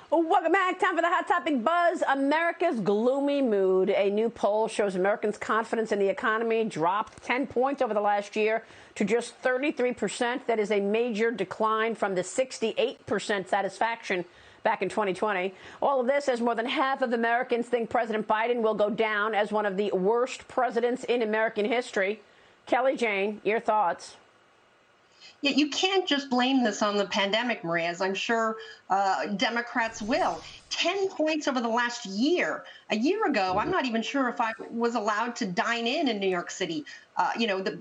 Welcome back. Time for the Hot Topic Buzz. America's gloomy mood. A new poll shows Americans' confidence in the economy dropped 10 points over the last year to just 33%. That is a major decline from the 68% satisfaction back in 2020. All of this as more than half of Americans think President Biden will go down as one of the worst presidents in American history. Kelly Jane, your thoughts? Yeah, you can't just blame this on the pandemic, Maria, as I'm sure Democrats will. 10 points over the last year. A year ago, I'm not even sure if I was allowed to dine in New York City.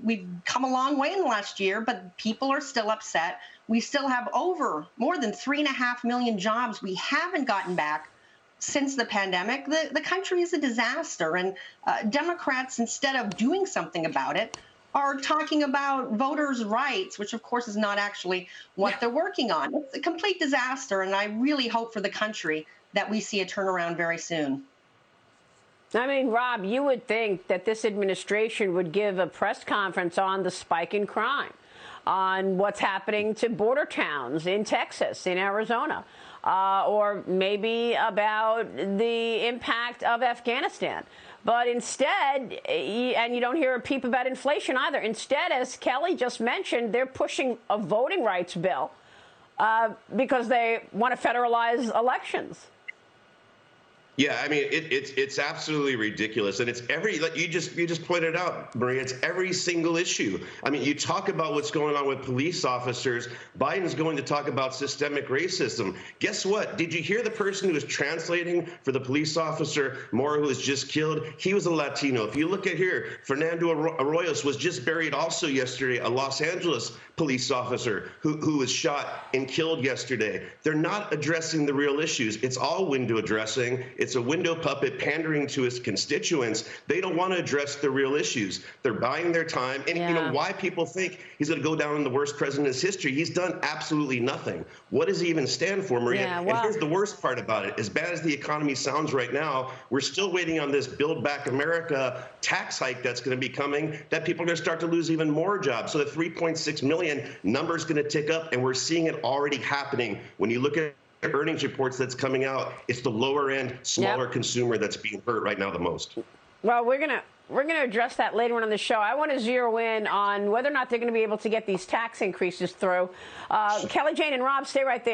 We've come a long way in the last year, but people are still upset. We still have more than 3.5 million jobs we haven't gotten back since the pandemic. The country is a disaster, and Democrats, instead of doing something about it, are talking about voters' rights, which of course is not actually what they're working on. It's a complete disaster, and I really hope for the country that we see a turnaround very soon. I mean, Rob, you would think that this administration would give a press conference on the spike in crime, on what's happening to border towns in Texas, in Arizona, or maybe about the impact of Afghanistan. But instead, and you don't hear a peep about inflation either. Instead, as Kelly just mentioned, they're pushing a voting rights bill because they want to federalize elections. Yeah, I mean, it's absolutely ridiculous, and it's like you just pointed out, Maria. It's every single issue. I mean, you talk about what's going on with police officers. Biden's going to talk about systemic racism. Guess what? Did you hear the person who was translating for the police officer Mora, who was just killed? He was a Latino. If you look at here, Fernando Arroyos was just buried also yesterday, a Los Angeles police officer who was shot and killed yesterday. They're not addressing the real issues. It's all window dressing. It's a window puppet pandering to his constituents. They don't want to address the real issues. They're buying their time. And you know why people think he's going to go down in the worst president in his history? He's done absolutely nothing. What does he even stand for, Maria? And here's the worst part about it. As bad as the economy sounds right now, we're still waiting on this Build Back America tax hike that's going to be coming, that people are going to start to lose even more jobs. So the 3.6 million number is going to tick up, and we're seeing it already happening. When you look at earnings reports that's coming out, it's the lower end, smaller consumer that's being hurt right now the most. Well, we're gonna address that later on the show. I want to zero in on whether or not they're going to be able to get these tax increases through. Kelly Jane and Rob, stay right there.